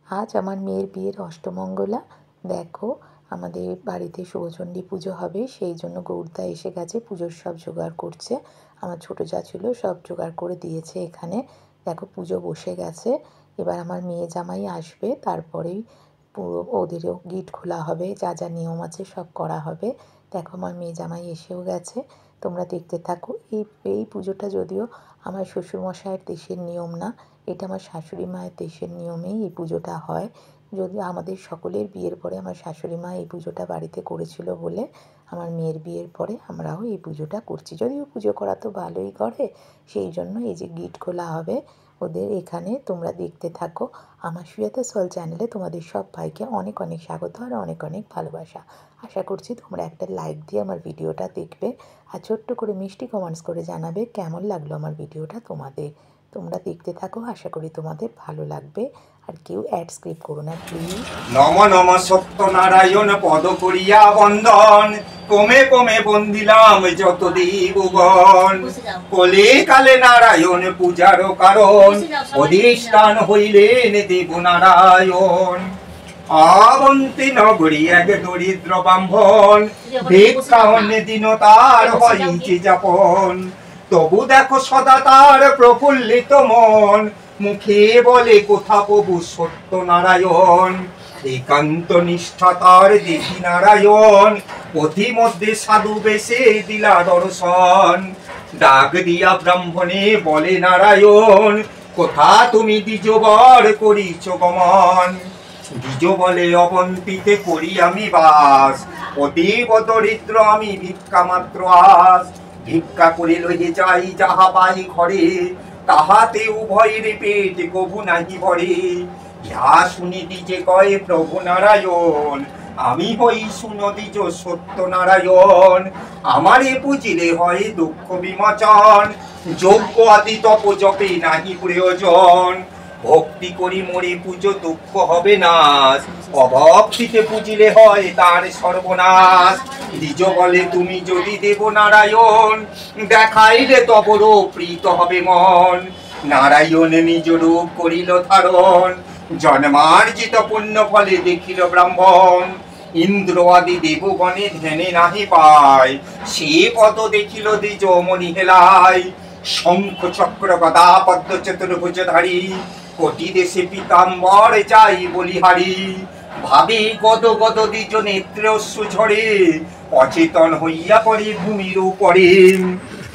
আজ আমার মেয়ের বিয়ের অষ্টমঙ্গলা। দেখো, আমাদের বাড়িতে শুভচণ্ডী পুজো হবে, সেই জন্য গৌরদা এসে গেছে, পুজোর সব জোগাড় করছে। আমার ছোটো যা ছিল সব জোগাড় করে দিয়েছে এখানে। দেখো, পুজো বসে গেছে। এবার আমার মেয়ে জামাই আসবে, তারপরেই পুরো ওদেরও গিট খোলা হবে, যা যা নিয়ম আছে সব করা হবে। দেখো, আমার মেয়ে জামাই এসেও গেছে, তোমরা দেখতে থাকো। এই পুজোটা যদিও আমার শ্বশুরমশাইয়ের দেশের নিয়ম না, এটা আমার শাশুড়ি মায়ের দেশের নিয়মেই এই পুজোটা হয়। যদিও আমাদের সকলের বিয়ের পরে আমার শাশুড়ি মা এই পুজোটা বাড়িতে করেছিল বলে আমার মেয়ের বিয়ের পরে আমরাও এই পুজোটা করছি। যদিও পুজো করা তো ভালোই করে, সেই জন্য এই যে গিট খোলা হবে ওদের এখানে, তোমরা দেখতে থাকো। আমার সুজাতা সল চ্যানেলে তোমাদের সব ভাইকে অনেক অনেক স্বাগত আর অনেক অনেক ভালোবাসা। আশা করছি তোমরা একটা লাইক দিয়ে আমার ভিডিওটা দেখবে আর ছোট্ট করে মিষ্টি কমেন্টস করে জানাবে কেমন লাগলো আমার ভিডিওটা তোমাদের। তোমরা দেখতে থাকো, আশা করি তোমাদের ভালো লাগবে। আর কেউ অ্যাড স্ক্রিপ্ট করো না প্লিজ। নম নম সত্যনারায়ণ পদ করিয়া বন্দন, কমে কমে বন্দিলাম যত দেবগণ। কলে কালে নারায়ণ পূজার কারণ, অধিষ্ঠান হইলেন দেবনারায়ণ। অবন্তী নগরী এক দরিদ্র ব্রাহ্মণ, ভিক্ষাহন দিন তার হইছে যাপন। তবু দেখো সদা তার প্রফুল্লিত মন, মুখে বলে কোথা প্রভু সত্যনারায়ণ। একান্ত নিষ্ঠা তার দেখি নারায়ণ, পথিমধ্যে সাধু বেশে দিলা দর্শন। ডাক দিয়া ব্রাহ্মণে বলে নারায়ণ, কোথা তুমি দ্বিজবর করিছ গমন। দ্বিজ বলে অবন্তীতে করি আমি বাস, অতীব দরিদ্র আমি ভিক্ষা মাত্র আস। ভিক্ষা করে লইয়ে যাই যাহা পাই ঘরে, তাহাতে উভয়ের পেট কভু নাহি ভরে। ইহা শুনি দ্বিজে কয় প্রভু নারায়ণ, আমি হই শুনো দ্বিজ সত্যনারায়ণ। আমারে পুজিলে হয় দুঃখ বিমোচন, যজ্ঞ আদি তপ জপে নাহি প্রয়োজন। ভক্তি করি মোরে পুজো দুঃখ হবে নাশ, অভক্তিতে পুজিলে হয় তার সর্বনাশ। দ্বিজ বলে তুমি যদি দেব নারায়ণ, দেখাইলে তব রূপ প্রীত হবে মন। নারায়ণ নিজ রূপ করিল ধারণ, জন্মার্জিত পুণ্য ফলে দেখিল ব্রাহ্মণ। ইন্দ্র আদি দেবগণে ধ্যানে নাহি পায়, সে পদ দেখিল দ্বিজ মনি হেলায়। শঙ্খ চক্র গদা পদ্ম চতুর্ভুজধারী, কোটি দেশে পীতাম্বর যাই বলিহারি। ভাবে গদ গদ দ্বিজ নেত্রে অশ্রু ঝরে, অচেতন হইয়া পড়ে ভূমির উপরে।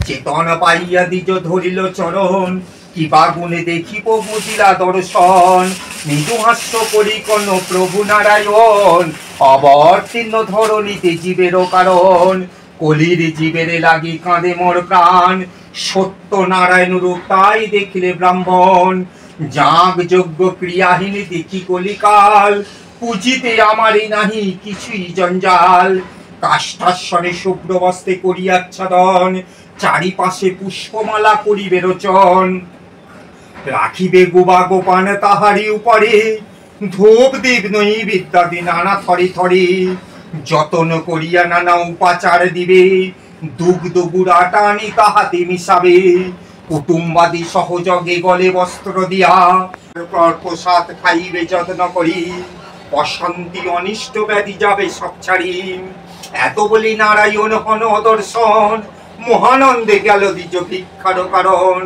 চেতন পাইয়া দ্বিজ ধরিল চরণ, কিবা গুণে দেখিব বুঝিলা দর্শন। মৃদু হাস্য করি কোন প্রভু নারায়ণ, অবতীর্ণ ধরণীতে জীবেরও কারণ। কলির জীবের লাগি কাঁদে মোর প্রাণ, সত্য নারায়ণ রূপ তাই দেখিলে ব্রাহ্মণ। যাগ যজ্ঞ ক্রিয়াহীন দেখি কলিকাল, পুজিতে আমারই নাহি কিছুই জঞ্জাল। কাষ্ঠাস্বরে শুভ্র বস্ত্রে করিয়াচ্ছাদন, চারিপাশে পুষ্পমালা করিবে রচন। রাখিবে গোবা গোপান তাহারি উপরে, ধূপ দীপ নৈবেদ্যাদি নানা থরে থরে। যতন করিয়া নানা উপাচার দিবে, দুগ্ধ গুড় আটা আনি তাহাতে মিশাবে। কুটুম্বাদি সহযোগে গলে বস্ত্র দিয়া, প্রসাদ খাইবে যত্ন করি। অশান্তি অনিষ্ট ব্যাধি যাবে সব ছাড়ি। এত বলি নারায়ণ হন দর্শন, মহানন্দে গেল দ্বিজ ভিক্ষার কারণ।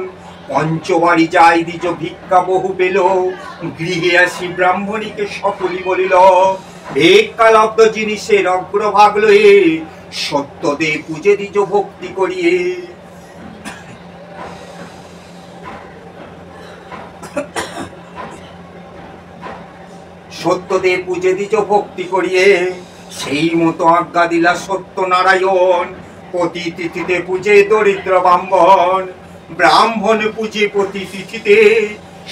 পঞ্চবাড়ি যাই দ্বিজ ভিক্ষা বহু পেল, গৃহে আসি ব্রাহ্মণীকে সকলি বলিল। ভিক্ষালব্ধ জিনিসের অগ্রভাগ লয়ে, সত্যদে পূজে দ্বিজ ভক্তি করিয়ে। সত্যদেব পূজে দ্বিজ ভক্তি করিয়ে, সেই মতো আজ্ঞা দিলা সত্যনারায়ণ। প্রতি তিথিতে পূজে দরিদ্র ব্রাহ্মণ, ব্রাহ্মণ পূজে প্রতি তিথিতে।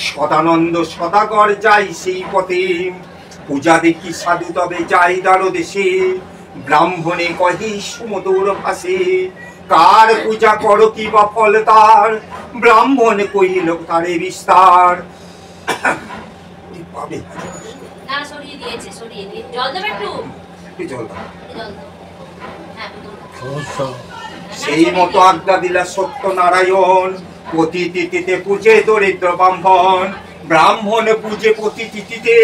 সদানন্দ সদাগর যাই সেই পথে, পূজা দেখি সাধু তবে যাই দ্বার দেশে। ব্রাহ্মণে কহি সুমধুর ভাষে, কার পূজা করো কি বা ফল তার। ব্রাহ্মণ কহিল তারে বিস্তার। না সরিয়ে দিয়েছে, সরিয়ে দিয়ে জল দেবে একটু, জল দাও। জল দাও। হ্যাঁ সেই মতো আজ্ঞা দিলা সত্যনারায়ণ। প্রতি তিথিতে পূজে দরিদ্র ব্রাহ্মণ, ব্রাহ্মণ পূজে প্রতিটিতে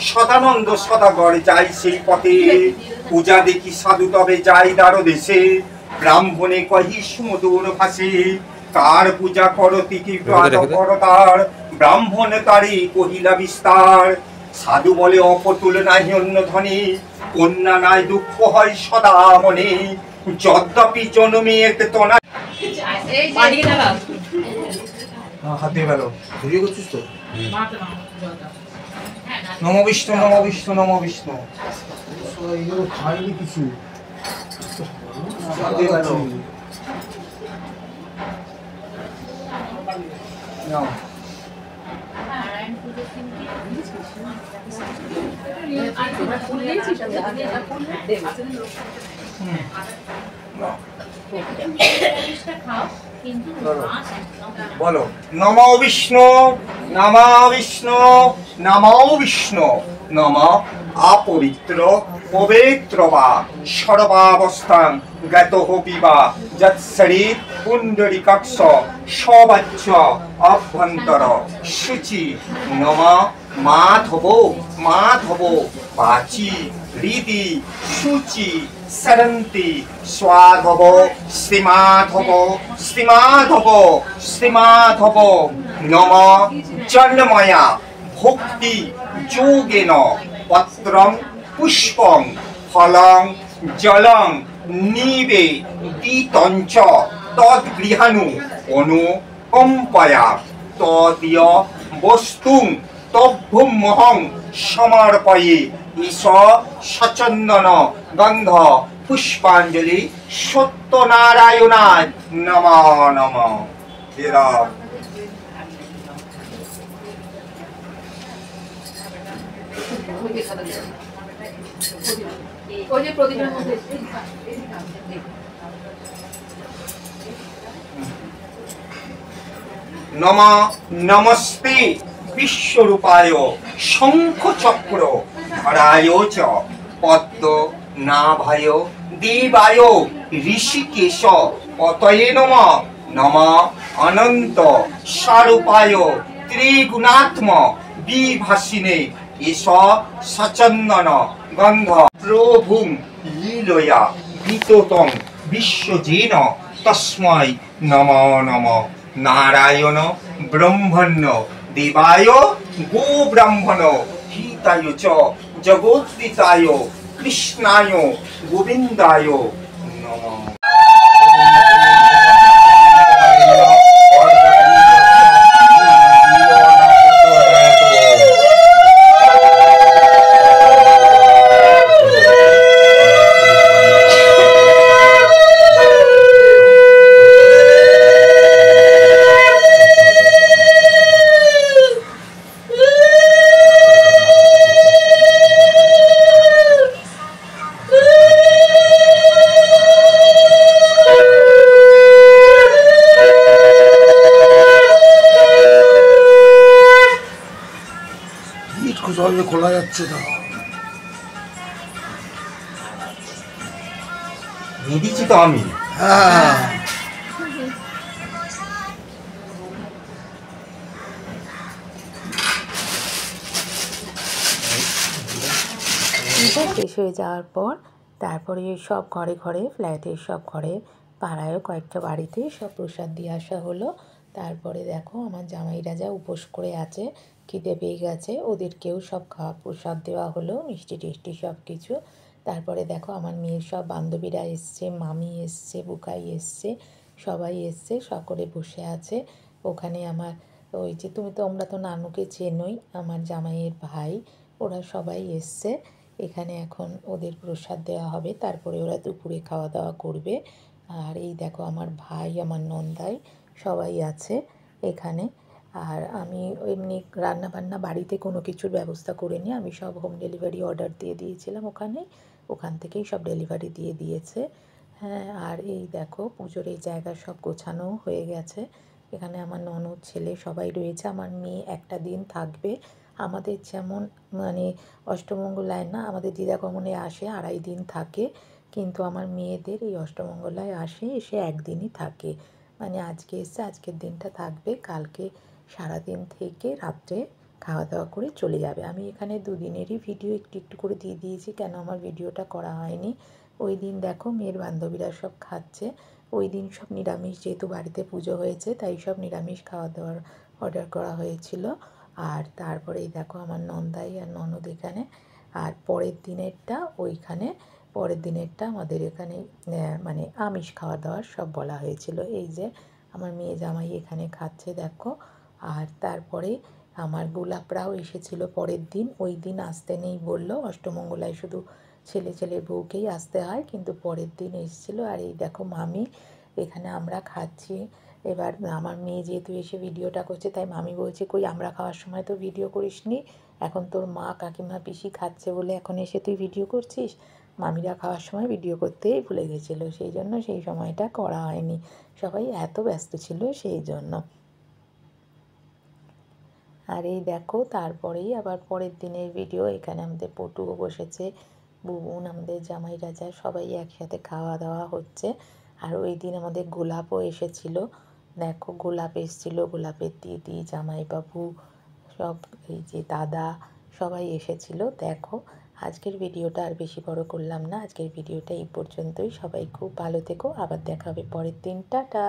সদানন্দ সদাগর যাই সেই পথে পূজা দেখি সাধু তবে যাই দ্বার দেশে ব্রাহ্মণে কহি সুমধুর ভাষে কার পূজা করতি কি করতার ব্রাহ্মণ তারি কহিলা বিস্তার সাধু বলে অপতুল নাই অন্য ধনী কন্যা নাই দুঃখ হয় সদা মনে যদ্যপি জন্মে একতনা হাতে গেল ঘুরিয়ে করছিস তো নম বিষ্ণু নম বিষ্ণু নম বিষ্ণু এগুলো খাইনি কিছু হাতে গেল নাও বলো নম বিষ্ণু নম বিষ্ণু নম বিষ্ণু নম अपवित्र पवित्र वा सर्वावस्थां गतः पिबा यत्शरीर पुंडरीकाक्ष सवाच्य अभ्यंतर शुचि नम माधव माधव वाची हृदि शुचि सरन्ति स्वाधव श्रीमाधव श्रीमाधव श्रीमाधव नम जन्मया भक्ति योगेन पत्रं पुष्पं फलं जलं निवेदितं च तद्गृहाणु अनुकम्पया तदीय वस्तुं तभ्यमहं समर्पये ईश सचन्दन गन्ध पुष्पाञ्जलि सत्यनारायणाय नमः नमः। नम नमस्ते विश्वरूपाय शंख चक्र धराय च पद्म नाभाय देवाय ऋषिकेश पतये नम नम अनंत स्वरूपाय त्रिगुणात्म विभासिने ईश सचंदन गंध प्रभुं लीलया विततं विश्वजेन तस्मै नमो नमः। नारायण ब्रह्मण्य देवाय गो ब्राह्मण हिताय च जगोत्थिताय कृष्णाय गोविंदाय नमः। খোলা যাচ্ছে না নিদিছি তো আমি। হ্যাঁ শেষ হয়ে যাওয়ার পর তারপরে সব ঘরে ঘরে ফ্ল্যাটের সব ঘরে পাড়ায়ও কয়েকটা বাড়িতে সব প্রসাদ দিয়ে আসা হলো। তারপরে দেখো আমার জামাইরা যা উপোস করে আছে, খিদে পেয়ে গেছে, ওদেরকেও সব খাওয়া প্রসাদ দেওয়া হলো, মিষ্টি টিষ্টি সব কিছু। তারপরে দেখো আমার মেয়ের সব বান্ধবীরা এসছে, মামি এসছে, বুকাই এসছে, সবাই এসছে, সকলে বসে আছে ওখানে। আমার ওই যে তোমরা তো নানুকে চেনোই, আমার জামাইয়ের ভাই, ওরা সবাই এসছে এখানে। এখন ওদের প্রসাদ দেওয়া হবে, তারপরে ওরা দুপুরে খাওয়া দাওয়া করবে। আর এই দেখো আমার ভাই, আমার নন্দাই সবাই আছে এখানে। আর আমি এমনি রান্নাবান্না বাড়িতে কোনো কিছুর ব্যবস্থা করিনি, আমি সব হোম ডেলিভারি অর্ডার দিয়ে দিয়েছিলাম ওখান থেকেই সব ডেলিভারি দিয়ে দিয়েছে। হ্যাঁ, আর এই দেখো পুজোর এই জায়গা সব গোছানো হয়ে গেছে। এখানে আমার ননদ ছেলে সবাই রয়েছে। আমার মেয়ে একটা দিন থাকবে। আমাদের যেমন মানে অষ্টমঙ্গলায় না, আমাদের দিদাগমনে আসে 2.5 দিন থাকে, কিন্তু আমার মেয়েদের এই অষ্টমঙ্গলায় আসে, এসে একদিনই থাকে। মানে আজকে এসে আজকের দিনটা থাকবে, কালকে সারাদিন থেকে রাত্রে খাওয়া দাওয়া করে চলে যাবে। আমি এখানে দুদিনেরই ভিডিও একটু একটু করে দিয়ে দিয়েছি, কেন আমার ভিডিওটা করা হয়নি। ওই দিন দেখো মেয়ের বান্ধবীরা সব খাচ্ছে, ওই দিন সব নিরামিষ, যেহেতু বাড়িতে পুজো হয়েছে তাই সব নিরামিষ খাওয়া দাওয়ার অর্ডার করা হয়েছিল। আর তারপরেই দেখো আমার নন্দাই আর ননদ এখানে। আর পরের দিনেরটা আমাদের এখানে মানে আমিষ খাওয়া দাওয়ার সব বলা হয়েছিল। এই যে আমার মেয়ে জামাই এখানে খাচ্ছে দেখো। আর তারপরে আমার গোলাপরাও এসেছিল পরের দিন, ওই দিন আসতে নেই বললো, অষ্টমঙ্গলায় শুধু ছেলের বউকেই আসতে হয়, কিন্তু পরের দিন এসেছিল। আর এই দেখো মামি, এখানে আমরা খাচ্ছি। এবার আমার মেয়ে যেহেতু এসে ভিডিওটা করছে, তাই মামি বলছে কই আমরা খাওয়ার সময় তো ভিডিও করিসনি, এখন তোর মা কাকিমা পিসি খাচ্ছে বলে এখন এসে তুই ভিডিও করছিস। মামিরা খাওয়ার সময় ভিডিও করতেই ভুলে গেছিলো, সেই জন্য সেই সময়টা করা হয়নি, সবাই এত ব্যস্ত ছিল সেই জন্য। আর এই দেখো তারপরেই আবার পরের দিনের ভিডিও, এখানে আমাদের পটুও বসেছে, বুবুন, আমাদের জামাই রাজা সবাই একসাথে খাওয়া দাওয়া হচ্ছে। আর ওই দিন আমাদের গোলাপও এসেছিল, দেখো গোলাপ এসেছিল, গোলাপের দিদি, জামাইবাবু সব, এই যে দাদা, সবাই এসেছিল দেখো। আজকের ভিডিওটা আর বেশি বড় করলাম না, আজকের ভিডিওটা এই পর্যন্তই। সবাই খুব ভালো থেকো, আবার দেখা হবে পরের দিন, টাটা।